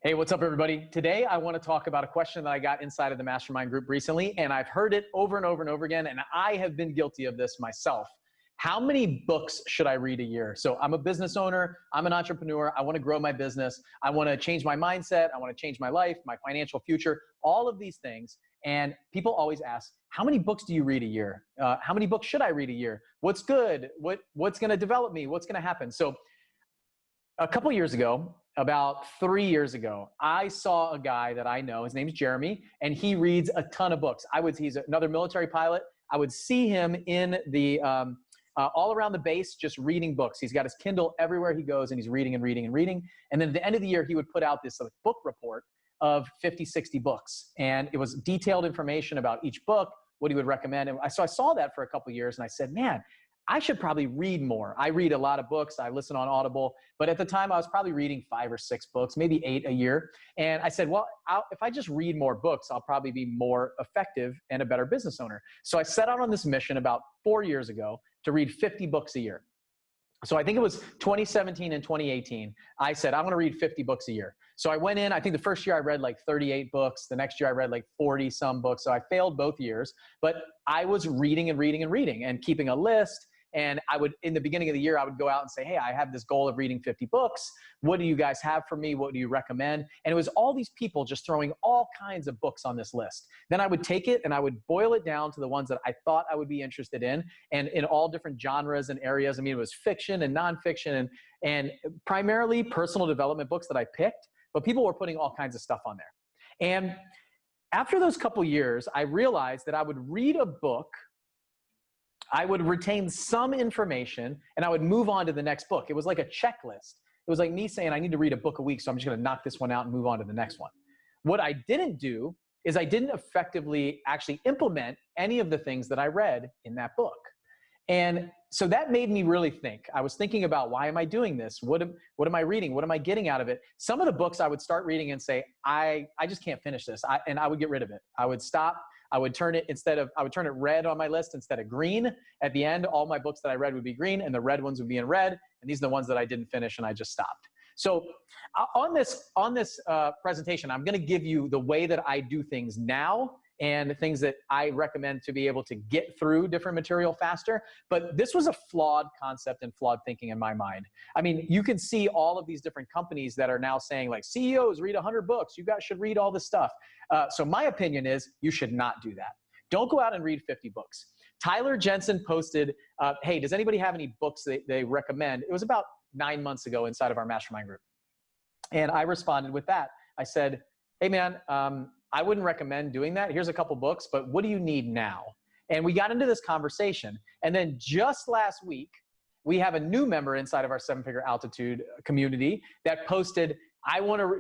Hey, what's up, everybody? Today, I want to talk about a question that I got inside of the mastermind group recently, and I've heard it over and over and over again, and I have been guilty of this myself. How many books should I read a year? So I'm a business owner, I'm an entrepreneur, I want to grow my business, I want to change my mindset, I want to change my life, my financial future, all of these things. And people always ask, how many books do you read a year? How many books should I read a year? What's good? What's going to develop me? What's going to happen? So a couple years ago, about 3 years ago, I saw a guy that I know, his name's Jeremy, and he reads a ton of books. He's another military pilot. I would see him in the, all around the base, just reading books. He's got his Kindle everywhere he goes, and he's reading and reading and reading. And then at the end of the year, he would put out this book report of 50, 60 books. And it was detailed information about each book, what he would recommend. And so I saw that for a couple years, and I said, man, I should probably read more. I read a lot of books. I listen on Audible. But at the time, I was probably reading 5 or 6 books, maybe 8 a year. And I said, well, if I just read more books, I'll probably be more effective and a better business owner. So I set out on this mission about 4 years ago to read 50 books a year. So I think it was 2017 and 2018. I said, I want to read 50 books a year. So I went in, I think the first year I read like 38 books. The next year I read like 40 some books. So I failed both years, but I was reading and reading and reading and keeping a list. And I would, in the beginning of the year, I would go out and say, hey, I have this goal of reading 50 books. What do you guys have for me? What do you recommend? And it was all these people just throwing all kinds of books on this list. Then I would take it and I would boil it down to the ones that I thought I would be interested in, and in all different genres and areas. I mean, it was fiction and nonfiction and primarily personal development books that I picked, but people were putting all kinds of stuff on there. And after those couple years, I realized that I would read a book, I would retain some information, and I would move on to the next book. It was like a checklist. It was like me saying, I need to read a book a week, so I'm just going to knock this one out and move on to the next one. What I didn't do is I didn't effectively actually implement any of the things that I read in that book. And so that made me really think. I was thinking about, why am I doing this? What am I reading? What am I getting out of it? Some of the books I would start reading and say, I just can't finish this. And I would get rid of it. I would stop. I would turn it red on my list instead of green. At the end, all my books that I read would be green, and the red ones would be in red. And these are the ones that I didn't finish, and I just stopped. So on this presentation, I'm going to give you the way that I do things now and things that I recommend to be able to get through different material faster. But this was a flawed concept and flawed thinking in my mind. I mean, you can see all of these different companies that are now saying, like, CEOs read 100 books. You guys should read all this stuff. So my opinion is you should not do that. Don't go out and read 50 books. Tyler Jensen posted, hey, does anybody have any books they recommend? It was about 9 months ago inside of our mastermind group. And I responded with that. I said, hey, man, I wouldn't recommend doing that. Here's a couple books, but what do you need now? And we got into this conversation. And then just last week, we have a new member inside of our 7-Figure Altitude community that posted,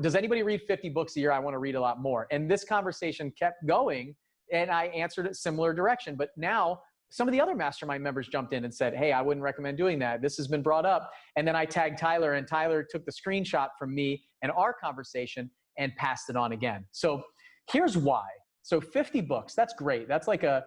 does anybody read 50 books a year? I want to read a lot more. And this conversation kept going, and I answered it similar direction. But now some of the other mastermind members jumped in and said, hey, I wouldn't recommend doing that. This has been brought up. And then I tagged Tyler, and Tyler took the screenshot from me and our conversation and passed it on again. So here's why. So 50 books, that's great. That's like a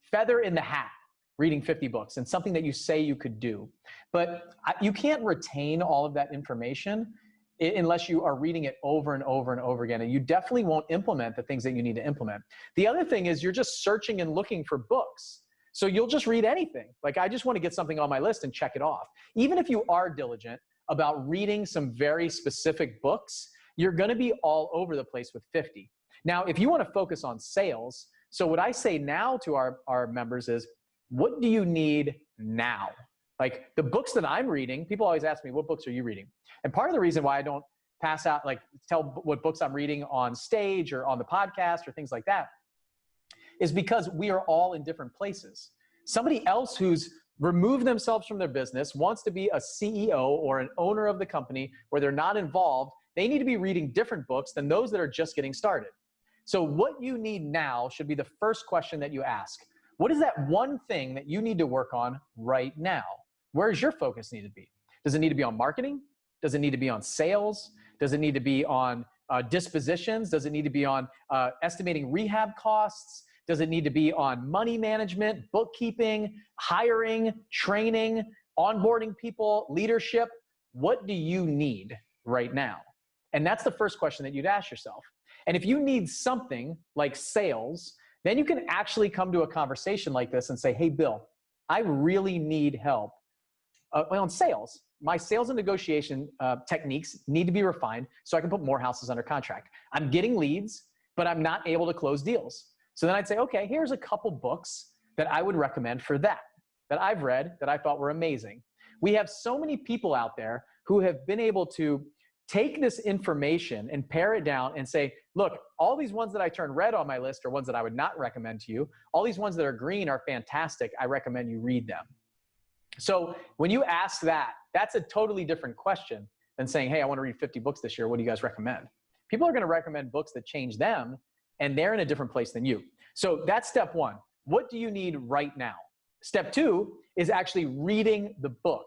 feather in the hat, reading 50 books, and something that you say you could do. But you can't retain all of that information unless you are reading it over and over and over again. And you definitely won't implement the things that you need to implement. The other thing is you're just searching and looking for books. So you'll just read anything. Like, I just want to get something on my list and check it off. Even if you are diligent about reading some very specific books, you're going to be all over the place with 50. Now, if you want to focus on sales, so what I say now to our members is, what do you need now? Like, the books that I'm reading, people always ask me, what books are you reading? And part of the reason why I don't pass out, like, tell what books I'm reading on stage or on the podcast or things like that, is because we are all in different places. Somebody else who's removed themselves from their business, wants to be a CEO or an owner of the company where they're not involved, they need to be reading different books than those that are just getting started. So what you need now should be the first question that you ask. What is that one thing that you need to work on right now? Where does your focus need to be? Does it need to be on marketing? Does it need to be on sales? Does it need to be on dispositions? Does it need to be on estimating rehab costs? Does it need to be on money management, bookkeeping, hiring, training, onboarding people, leadership? What do you need right now? And that's the first question that you'd ask yourself. And if you need something like sales, then you can actually come to a conversation like this and say, hey, Bill, I really need help on sales. My sales and negotiation techniques need to be refined so I can put more houses under contract. I'm getting leads, but I'm not able to close deals. So then I'd say, okay, here's a couple books that I would recommend for that I've read that I thought were amazing. We have so many people out there who have been able to take this information and pare it down and say, look, all these ones that I turned red on my list are ones that I would not recommend to you. All these ones that are green are fantastic. I recommend you read them. So when you ask that, that's a totally different question than saying, hey, I want to read 50 books this year. What do you guys recommend? People are going to recommend books that change them, and they're in a different place than you. So that's step one. What do you need right now? Step two is actually reading the book,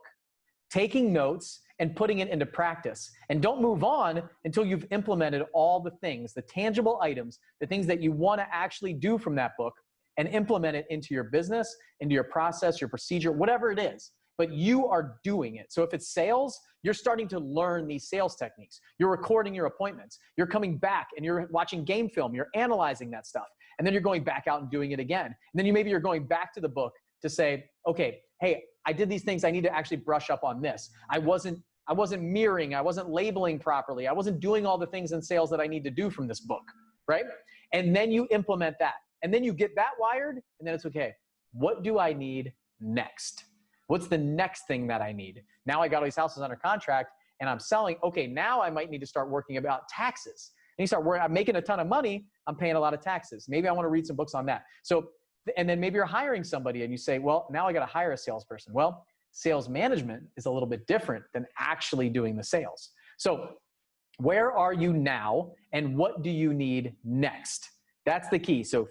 taking notes and putting it into practice. And don't move on until you've implemented all the things, the tangible items, the things that you want to actually do from that book, and implement it into your business, into your process, your procedure, whatever it is. But you are doing it. So if it's sales, you're starting to learn these sales techniques. You're recording your appointments. You're coming back and you're watching game film. You're analyzing that stuff. And then you're going back out and doing it again. And then maybe you're going back to the book to say, okay, hey, I did these things. I need to actually brush up on this. I wasn't mirroring. I wasn't labeling properly. I wasn't doing all the things in sales that I need to do from this book, right? And then you implement that. And then you get that wired, and then it's okay. What do I need next? What's the next thing that I need? Now I got all these houses under contract and I'm selling. Okay, now I might need to start working about taxes. And you start working, I'm making a ton of money. I'm paying a lot of taxes. Maybe I want to read some books on that. So, and then maybe you're hiring somebody and you say, well, now I got to hire a salesperson. Well, sales management is a little bit different than actually doing the sales. So where are you now and what do you need next? That's the key. So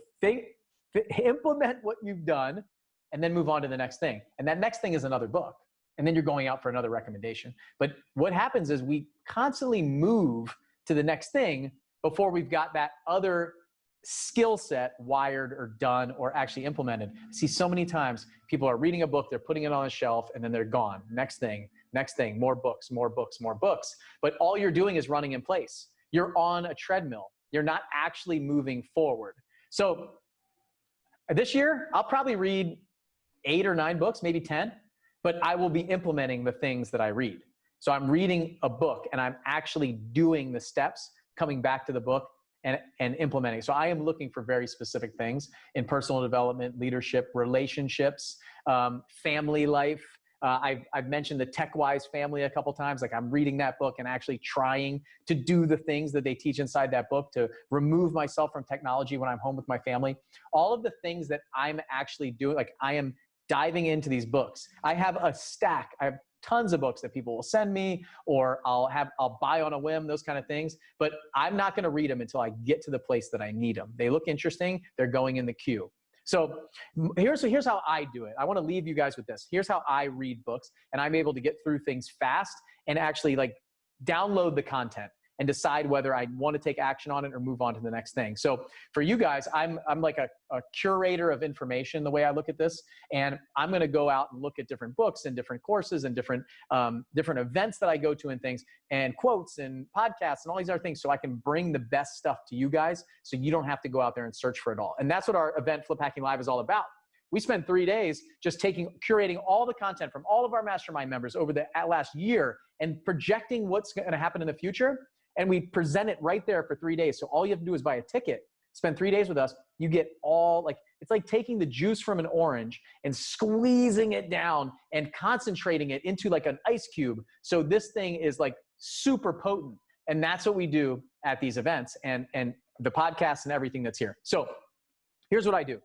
implement what you've done and then move on to the next thing. And that next thing is another book. And then you're going out for another recommendation. But what happens is we constantly move to the next thing before we've got that other skill set wired or done or actually implemented. I see so many times people are reading a book, they're putting it on a shelf, and then they're gone. Next thing, more books, more books, more books. But all you're doing is running in place. You're on a treadmill. You're not actually moving forward. So this year, I'll probably read 8 or 9 books, maybe 10, but I will be implementing the things that I read. So I'm reading a book and I'm actually doing the steps, coming back to the book and implementing. So I am looking for very specific things in personal development, leadership, relationships, family life. I've mentioned the TechWise family a couple times. Like I'm reading that book and actually trying to do the things that they teach inside that book to remove myself from technology when I'm home with my family. All of the things that I'm actually doing, like I am diving into these books. I have a stack. I have tons of books that people will send me or I'll buy on a whim, those kind of things. But I'm not going to read them until I get to the place that I need them. They look interesting. They're going in the queue. So here's how I do it. I want to leave you guys with this. Here's how I read books, and I'm able to get through things fast and actually like download the content and decide whether I want to take action on it or move on to the next thing. So for you guys, I'm like a curator of information, the way I look at this, and I'm going to go out and look at different books and different courses and different events that I go to and things and quotes and podcasts and all these other things so I can bring the best stuff to you guys so you don't have to go out there and search for it all. And that's what our event Flip Hacking Live is all about. We spent 3 days just curating all the content from all of our mastermind members over the last year and projecting what's going to happen in the future. And we present it right there for 3 days. So all you have to do is buy a ticket, spend 3 days with us. You get all it's like taking the juice from an orange and squeezing it down and concentrating it into like an ice cube. So this thing is like super potent. And that's what we do at these events and the podcast and everything that's here. So here's what I do.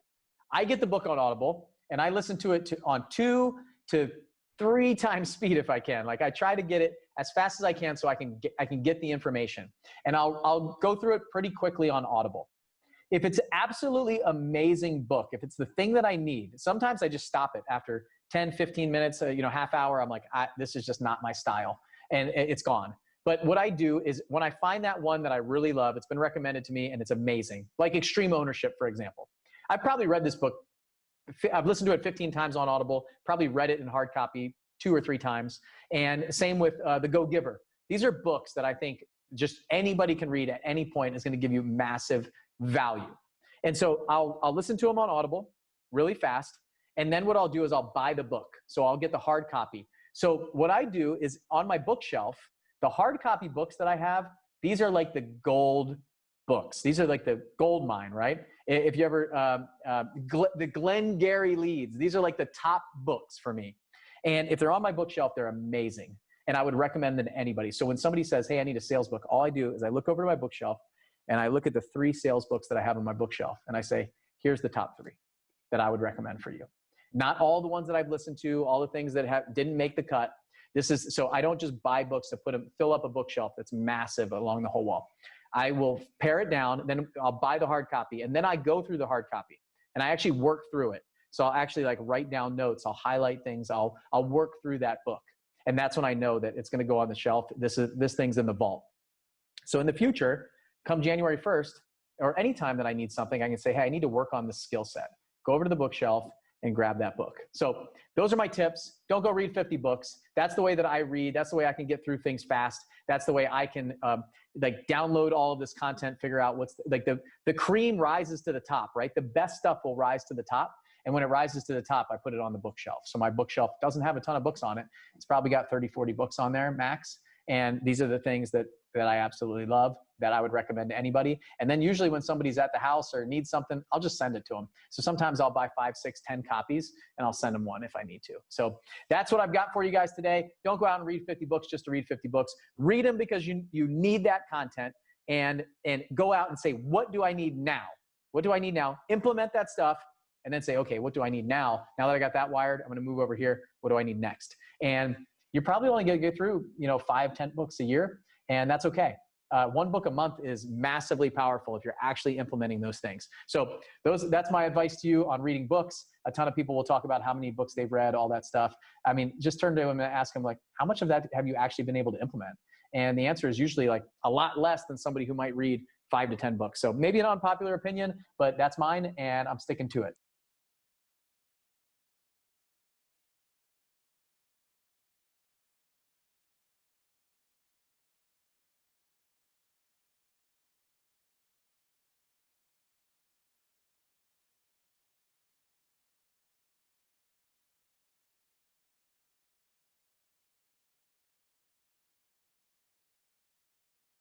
I get the book on Audible and I listen to it on 2 to 3 times speed if I can. Like I try to get it as fast as I can so I can get the information. And I'll go through it pretty quickly on Audible. If it's an absolutely amazing book, if it's the thing that I need, sometimes I just stop it after 10, 15 minutes, half hour. I'm like, this is just not my style and it's gone. But what I do is when I find that one that I really love, it's been recommended to me and it's amazing. Like Extreme Ownership, for example. I've probably read this book. I've listened to it 15 times on Audible, probably read it in hard copy 2 or 3 times. And same with The Go-Giver. These are books that I think just anybody can read at any point is going to give you massive value. And so I'll listen to them on Audible really fast. And then what I'll do is I'll buy the book. So I'll get the hard copy. So what I do is on my bookshelf, the hard copy books that I have, these are like the gold books. These are like the gold mine, right? If you ever, the Glengarry Leads, these are like the top books for me. And if they're on my bookshelf, they're amazing. And I would recommend them to anybody. So when somebody says, hey, I need a sales book, all I do is I look over to my bookshelf and I look at the 3 sales books that I have on my bookshelf. And I say, here's the top 3 that I would recommend for you. Not all the ones that I've listened to, all the things that didn't make the cut. This is, so I don't just buy books to fill up a bookshelf that's massive along the whole wall. I will pare it down, then I'll buy the hard copy, and then I go through the hard copy and I actually work through it. So I'll actually like write down notes, I'll highlight things, I'll work through that book. And that's when I know that it's going to go on the shelf. This thing's in the vault. So in the future, come January 1st, or anytime that I need something, I can say, hey, I need to work on this skill set. Go over to the bookshelf and grab that book. So those are my tips. Don't go read 50 books. That's the way that I read. That's the way I can get through things fast. That's the way I can like download all of this content, figure out what's like the cream rises to the top, right? The best stuff will rise to the top. And when it rises to the top, I put it on the bookshelf. So my bookshelf doesn't have a ton of books on it. It's probably got 30, 40 books on there max. And these are the things that I absolutely love, that I would recommend to anybody. And then usually when somebody's at the house or needs something, I'll just send it to them. So sometimes I'll buy 5, 6, 10 copies and I'll send them one if I need to. So that's what I've got for you guys today. Don't go out and read 50 books just to read 50 books. Read them because you need that content, and go out and say, what do I need now? What do I need now? Implement that stuff. And then say, okay, what do I need now? Now that I got that wired, I'm going to move over here. What do I need next? And you're probably only going to get through, 5, 10 books a year, and that's okay. 1 book a month is massively powerful if you're actually implementing those things. So that's my advice to you on reading books. A ton of people will talk about how many books they've read, all that stuff. I mean, just turn to them and ask them, like, how much of that have you actually been able to implement? And the answer is usually like a lot less than somebody who might read 5 to 10 books. So maybe an unpopular opinion, but that's mine and I'm sticking to it.